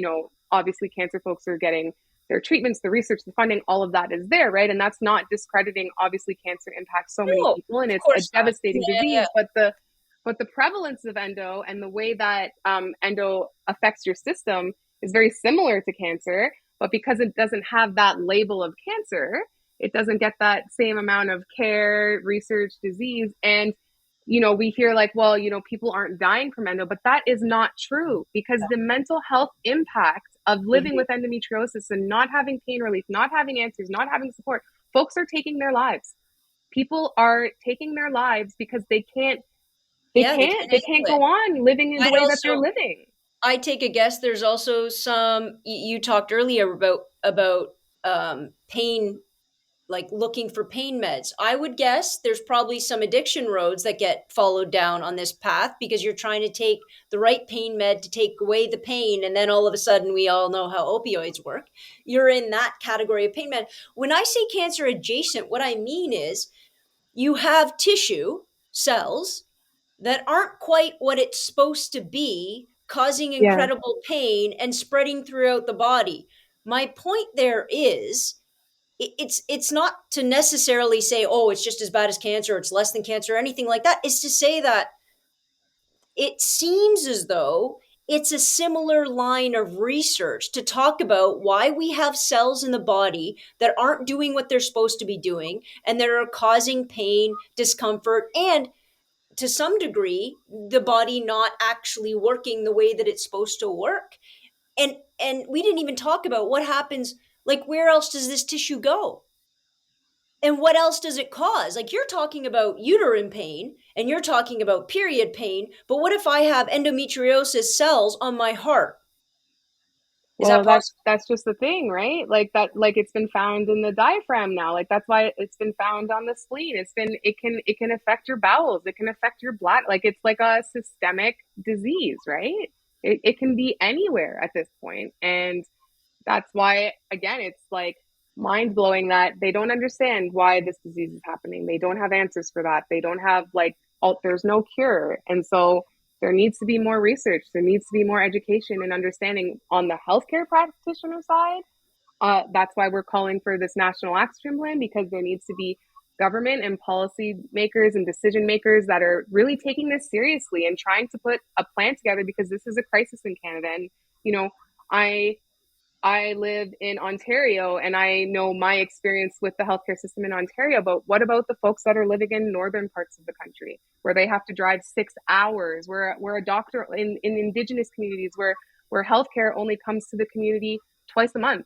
obviously cancer folks are getting their treatments, the research, the funding, all of that is there, right? And that's not discrediting, obviously cancer impacts so many No, people and of it's a course not. devastating Yeah, yeah, disease, but the prevalence of endo and the way that endo affects your system is very similar to cancer, but because it doesn't have that label of cancer, it doesn't get that same amount of care, research, disease. And we hear like, well, people aren't dying from endo, but that is not true because the mental health impact of yeah. living Mhm. with endometriosis and not having pain relief, not having answers, not having support, folks are taking their lives. People are taking their lives because they Yeah, they can't can't they can't handle it. go on living in the I'd way that they're also living. I take a guess there's also some you talked earlier about pain, like looking for pain meds. I would guess there's probably some addiction roads that get followed down on this path because you're trying to take the right pain med to take away the pain. And then all of a sudden, we all know how opioids work. You're in that category of pain med. When I say cancer adjacent, what I mean is you have tissue cells that aren't quite what it's supposed to be, causing Yeah. incredible pain and spreading throughout the body. My point there is it's not to necessarily say, oh, it's just as bad as cancer, or it's less than cancer, or anything like that. It's to say that it seems as though it's a similar line of research to talk about why we have cells in the body that aren't doing what they're supposed to be doing and that are causing pain, discomfort, and to some degree, the body not actually working the way that it's supposed to work. And we didn't even talk about what happens, like where else does this tissue go? And what else does it cause? Like you're talking about uterine pain and you're talking about period pain, but what if I have endometriosis cells on my heart? Is that Well, possible? that's just the thing, right? Like that, like it's been found in the diaphragm now. Like that's why it's been found on the spleen. It can affect your bowels. It can affect your blood. Like it's like a systemic disease, right? It can be anywhere at this point. And that's why, again, it's like mind blowing that they don't understand why this disease is happening. They don't have answers for that. They don't have like, oh, there's no cure. And so there needs to be more research. There needs to be more education and understanding on the healthcare practitioner side. That's why we're calling for this national action plan, because there needs to be government and policy makers and decision makers that are really taking this seriously and trying to put a plan together, because this is a crisis in Canada. And, you know, I I live in Ontario and I know my experience with the healthcare system in Ontario, but what about the folks that are living in northern parts of the country where they have to drive 6 hours, where a doctor in indigenous communities where healthcare only comes to the community twice a month?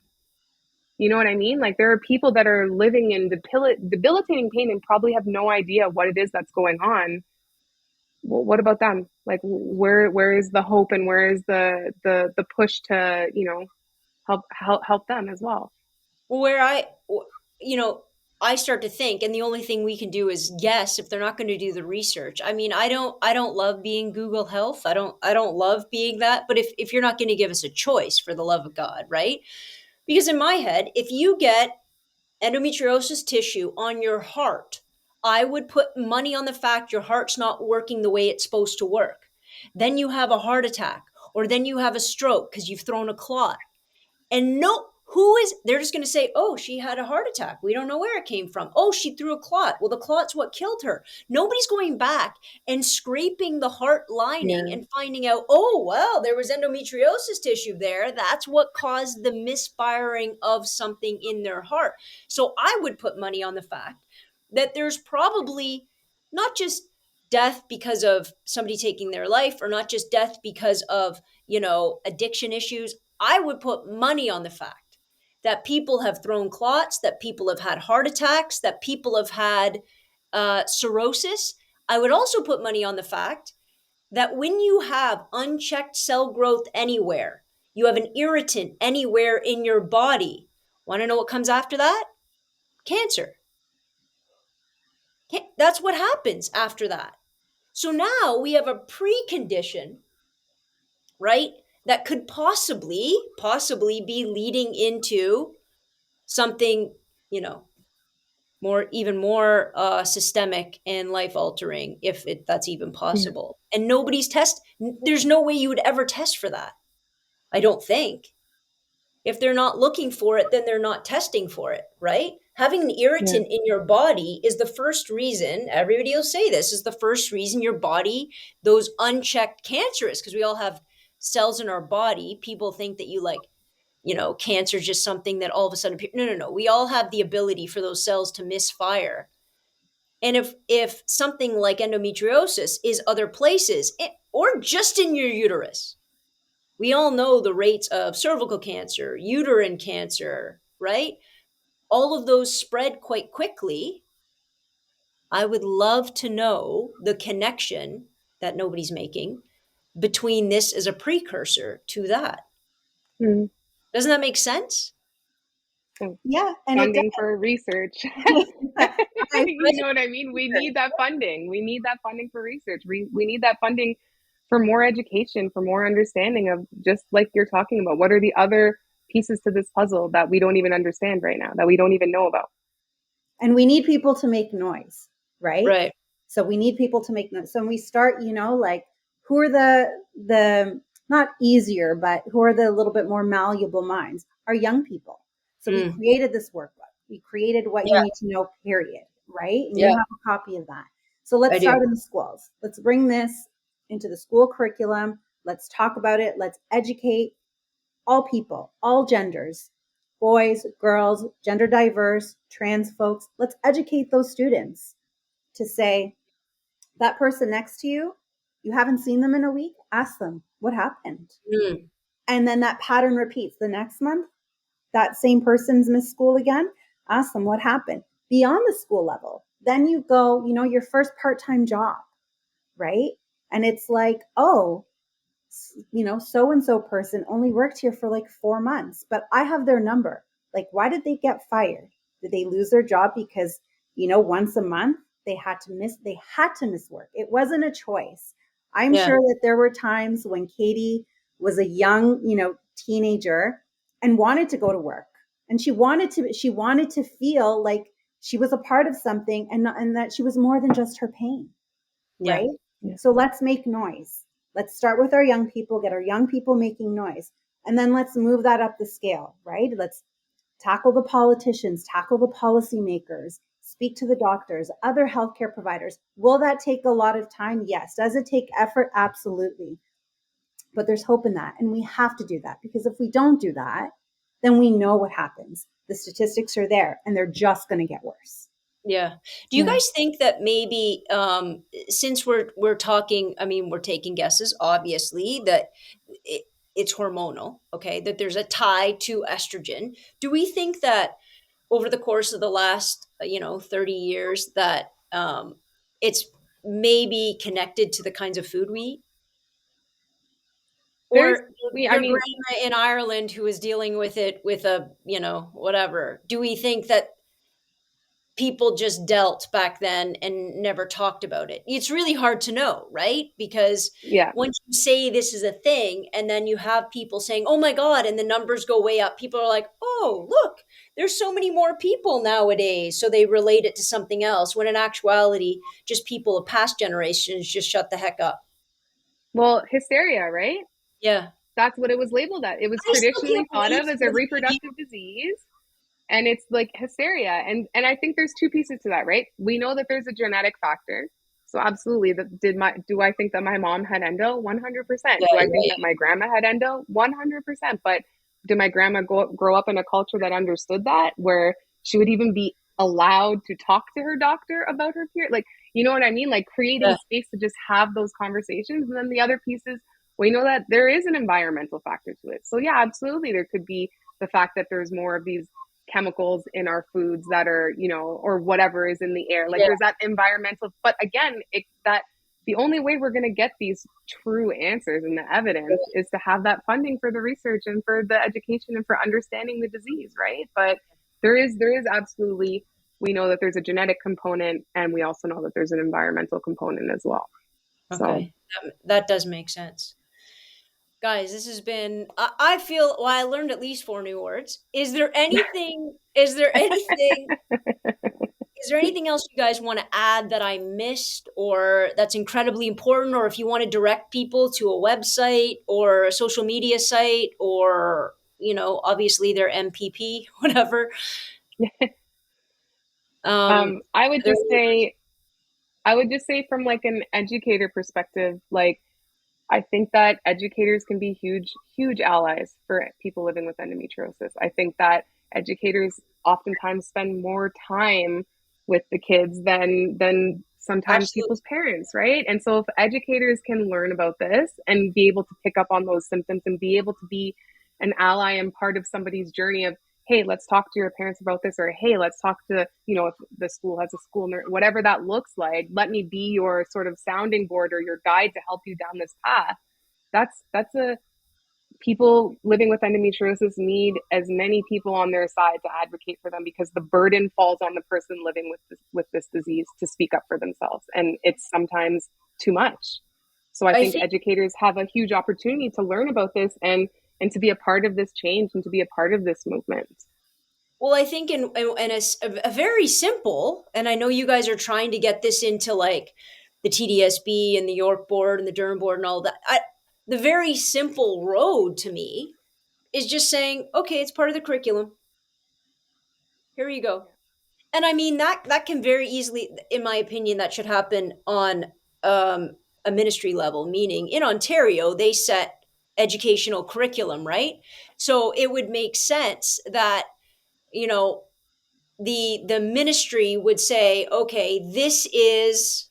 You know what I mean? Like there are people that are living in debilitating pain and probably have no idea what it is that's going on. Well, what about them? Like where is the hope and where is the push to, you know, help them as well? Where you know, I start to think, and the only thing we can do is guess if they're not going to do the research. I mean, I don't love being Google Health. I don't love being that. But if you're not going to give us a choice, for the love of God, right? Because in my head, if you get endometriosis tissue on your heart, I would put money on the fact your heart's not working the way it's supposed to work. Then you have a heart attack, or then you have a stroke because you've thrown a clot. And no, who is, they're just going to say, oh, she had a heart attack. We don't know where it came from. Oh, she threw a clot. Well, the clot's what killed her. Nobody's going back and scraping the heart lining Yeah. and finding out, oh, well, there was endometriosis tissue there. That's what caused the misfiring of something in their heart. So I would put money on the fact that there's probably not just death because of somebody taking their life, or not just death because of, addiction issues. I would put money on the fact that people have thrown clots, that people have had heart attacks, that people have had cirrhosis. I would also put money on the fact that when you have unchecked cell growth anywhere, you have an irritant anywhere in your body. Want to know what comes after that? Cancer. That's what happens after that. So now we have a precondition, right? That could possibly be leading into something, you know, even more systemic and life altering, if that's even Yeah. possible. And nobody's test. There's no way you would ever test for that. I don't think. If they're not looking for it, then they're not testing for it, right? Having an Yeah. irritant in your body is the first reason, everybody will say this, is the first reason your body, those unchecked cancerous, because we all have cells in our body. People think that cancer is just something that all of a sudden appears. No, no, no. We all have the ability for those cells to misfire. And if something like endometriosis is other places, or just in your uterus, we all know the rates of cervical cancer, uterine cancer, right? All of those spread quite quickly. I would love to know the connection that nobody's making between this as a precursor to that. Mm. Doesn't that make sense? So Yeah, and it does. funding for research. I You know what I mean? We need that funding. We need that funding for research. We need that funding for more education, for more understanding of, just like you're talking about, what are the other pieces to this puzzle that we don't even understand right now, that we don't even know about. and we need people to make noise, right? Right. So we need people to make noise. So when we start, like who are the not easier, but who are the little bit more malleable minds? Are young people. So we Mm. created this workbook. We created what you Yeah. need to know, period, right? And you Yeah. have a copy of that. So I let's do. start in the schools. Let's bring this into the school curriculum. Let's talk about it. Let's educate all people, all genders, boys, girls, gender diverse, trans folks. Let's educate those students to say, that person next to you, you haven't seen them in a week, ask them what happened. Mm, And then that pattern repeats the next month. That same person's missed school again, ask them what happened beyond the school level. Then you go, your first part time job, right? And it's like, oh, so and so person only worked here for like 4 months, but I have their number. Like, why did they get fired? Did they lose their job because, once a month they had to miss work? It wasn't a choice. I'm yeah, sure that there were times when Katie was a young, teenager and wanted to go to work. And she wanted to feel like she was a part of something, and that she was more than just her pain, yeah, right? Yeah. So let's make noise. Let's start with our young people, get our young people making noise, and then let's move that up the scale, right? Let's tackle the politicians, tackle the policymakers, speak to the doctors, other healthcare providers. Will that take a lot of time? Yes. Does it take effort? Absolutely. But there's hope in that. And we have to do that, because if we don't do that, then we know what happens. The statistics are there and they're just going to get worse. yeah. Do you Yeah. guys think that maybe, since we're talking, I mean, we're taking guesses, obviously, that it, it's hormonal, okay, that there's a tie to estrogen. Do we think that over the course of the last, 30 years, that it's maybe connected to the kinds of food we eat? There's Or we I your mean, grandma in Ireland who is dealing with it with a, whatever. Do we think that people just dealt back then and never talked about it? It's really hard to know, right? Because yeah. once you say this is a thing and then you have people saying, oh my God, and the numbers go way up, people are like, oh, look, there's so many more people nowadays. So they relate it to something else, when in actuality, just people of past generations just shut the heck up. Well, hysteria, right? Yeah. That's what it was labeled at. It was I still can't traditionally thought believe of as a somebody could reproductive disease, and it's like hysteria. And I think there's two pieces to that, right? We know that there's a genetic factor. So absolutely, do I think that my mom had endo? 100%. yeah, Do I think right. that my grandma had endo? 100%. But did my grandma grow up in a culture that understood that, where she would even be allowed to talk to her doctor about her period? Like, you know what I mean? Like creating Yeah, space to just have those conversations. And then the other piece is, we know that there is an environmental factor to it. So yeah, absolutely, there could be the fact that there's more of these chemicals in our foods that are, or whatever is in the air. Like yeah, there's that environmental, but again, that the only way we're going to get these true answers and the evidence is to have that funding for the research and for the education and for understanding the disease, right? But there is absolutely, we know that there's a genetic component, and we also know that there's an environmental component as well. So okay. That does make sense. Guys, this has been, I feel, well, I learned at least four new words. Is there anything else you guys want to add that I missed, or that's incredibly important, or if you want to direct people to a website or a social media site, or, obviously their MPP, whatever. I would Are there just any- say, I would just say from like an educator perspective, like I think that educators can be huge, huge allies for people living with endometriosis. I think that educators oftentimes spend more time with the kids than sometimes Absolutely. people's parents, right? And so if educators can learn about this and be able to pick up on those symptoms and be able to be an ally and part of somebody's journey of, hey, let's talk to your parents about this, or hey, let's talk to, if the school has a school nurse, whatever that looks like, let me be your sort of sounding board or your guide to help you down this path. That's a People living with endometriosis need as many people on their side to advocate for them, because the burden falls on the person living with this disease to speak up for themselves, and it's sometimes too much. So I I think think, educators have a huge opportunity to learn about this and to be a part of this change and to be a part of this movement. well, I think a very simple, and I know you guys are trying to get this into like the TDSB and the York board and the Durham board and all that. The very simple road to me is just saying, okay, it's part of the curriculum. Here you go. And I mean that can very easily, in my opinion, that should happen on a ministry level, meaning in Ontario, they set educational curriculum, right? So it would make sense that, you know, the ministry would say, okay, this is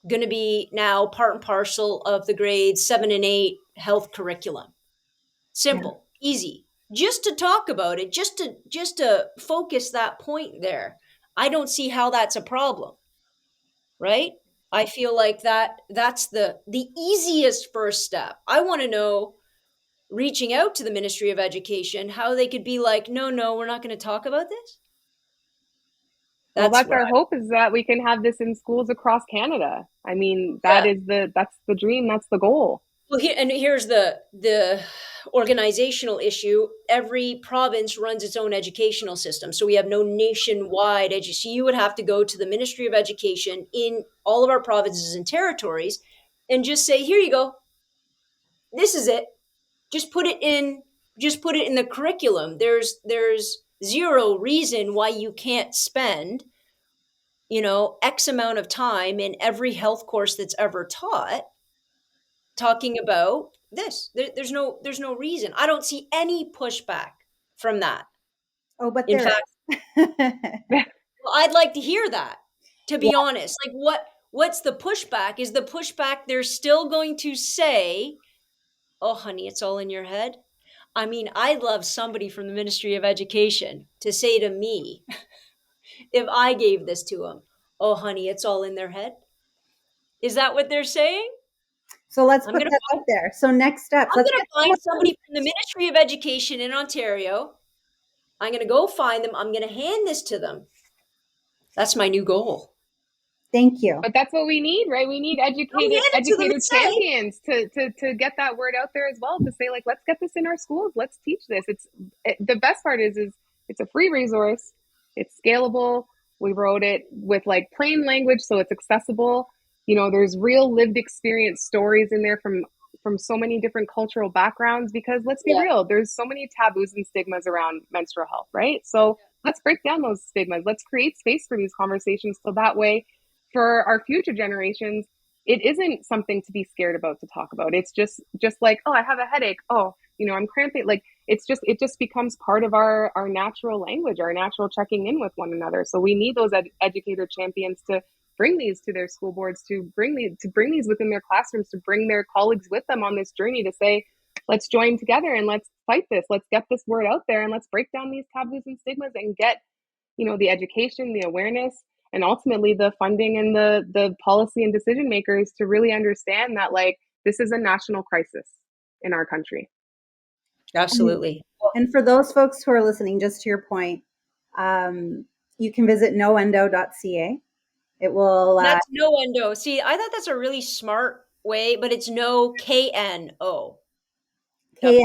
going to be now part and parcel of the grades 7 and 8 health curriculum. Yeah. Simple, easy. Just to talk about it, just to focus that point there. I don't see how that's a problem, right? I feel like that's the easiest first step. I want to know, reaching out to the Ministry of Education, how they could be like, no, no, we're not going to talk about this. Well, That's that's what our I. hope, is that we can have this in schools across Canada. I mean, Yeah. that's the dream, that's the goal. Well, here's the organizational issue. Every province runs its own educational system, so we have no nationwide education. So you would have to go to the Ministry of Education in all of our provinces and territories, and just say, "Here you go. This is it. Just put it in. Just put it in the curriculum." There's zero reason why you can't spend, X amount of time in every health course that's ever taught talking about this. There's no reason. I don't see any pushback from that. Oh, but In there fact, is. well, I'd like to hear that. To Yeah. be honest, like what's the pushback? Is the pushback they're still going to say, "Oh, honey, it's all in your head"? I mean, I'd love somebody from the Ministry of Education to say to me, if I gave this to them, "Oh, honey, it's all in their head." Is that what they're saying? So let's I'm put gonna that out there. So next steps, I'm let's gonna get someone find somebody from the Ministry of Education in Ontario. I'm going to go find them. I'm going to hand this to them. That's my new goal. Thank you. But that's what we need, right? We need I'll hand it to them educator and say, champions to get that word out there as well, to say, like, let's get this in our schools, let's teach this. The best part is it's a free resource, it's scalable. We wrote it with like plain language, so it's accessible. There's real lived experience stories in there from so many different cultural backgrounds, because let's be yeah, real, there's so many taboos and stigmas around menstrual health, right? So let's break down those stigmas, let's create space for these conversations, so that way for our future generations, it isn't something to be scared about to talk about. It's just like, oh, I have a headache. Oh, I'm cramping. Like, it just becomes part of our natural language, our natural checking in with one another. So we need those educator champions to bring these to their school boards, to bring these within their classrooms, to bring their colleagues with them on this journey, to say, let's join together and let's fight this. Let's get this word out there, and let's break down these taboos and stigmas, and get the education, the awareness, and ultimately the funding and the policy and decision makers to really understand that, like, this is a national crisis in our country. And, absolutely. and for those folks who are listening, just to your point, um, you can visit knowendo.ca. It will That's no endo. See, I thought that's a really smart way, but it's no KNO W.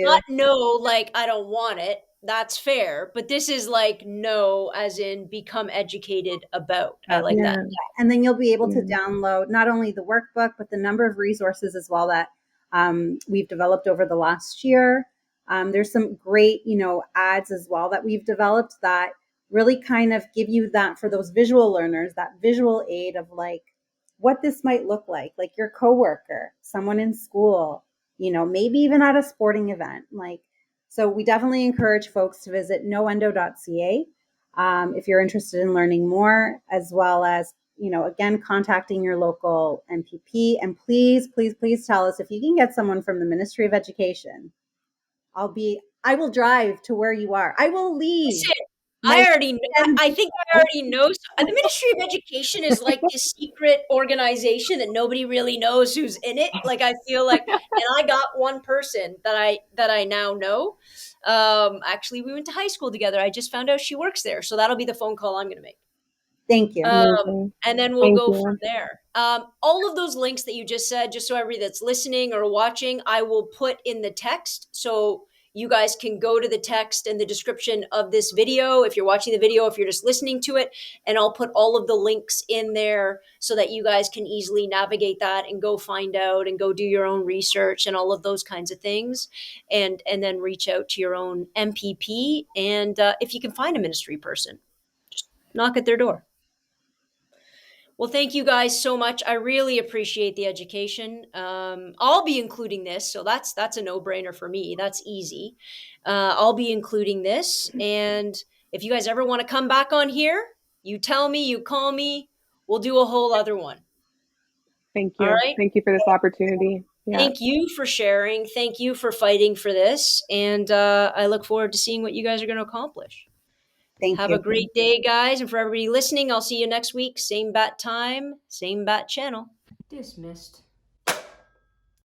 Not KNOW. no like I don't want it. That's fair. But this is like no as in become educated about. I like that. Yeah. And then you'll be able to Yeah. download not only the workbook, but the number of resources as well that we've developed over the last year. There's some great, ads as well that we've developed that really kind of give you that, for those visual learners, that visual aid of like what this might look like your coworker, someone in school, maybe even at a sporting event. So we definitely encourage folks to visit knowendo.ca if you're interested in learning more, as well as, again, contacting your local MPP. And please, please, please tell us if you can get someone from the Ministry of Education. I will drive to where you are. I will leave Listen, my I already know. weekend. I think I already know. The Ministry of Education is like this secret organization that nobody really knows who's in it. Like I feel like, and I got one person that I now know. Actually, we went to high school together. I just found out she works there, so that'll be the phone call I'm going to make. Thank you. Amazing. And then we'll Thank go from you. there. All of those links that you just said, just so everybody that's listening or watching, I will put in the text. So you guys can go to the text and the description of this video if you're watching the video, if you're just listening to it. And I'll put all of the links in there so that you guys can easily navigate that and go find out and go do your own research and all of those kinds of things. And then reach out to your own MPP. And if you can find a ministry person, just knock at their door. Well, thank you guys so much. I really appreciate the education. I'll be including this, so that's a no brainer for me. That's easy. I'll be including this, and if you guys ever want to come back on here, you tell me, you call me. We'll do a whole other one. Thank All you. right. Thank you for this opportunity. Yeah. Thank you for sharing. Thank you for fighting for this, and I look forward to seeing what you guys are going to accomplish. Thank Have a you. great day, guys. And for everybody listening, I'll see you next week. Same bat time, same bat channel. Dismissed.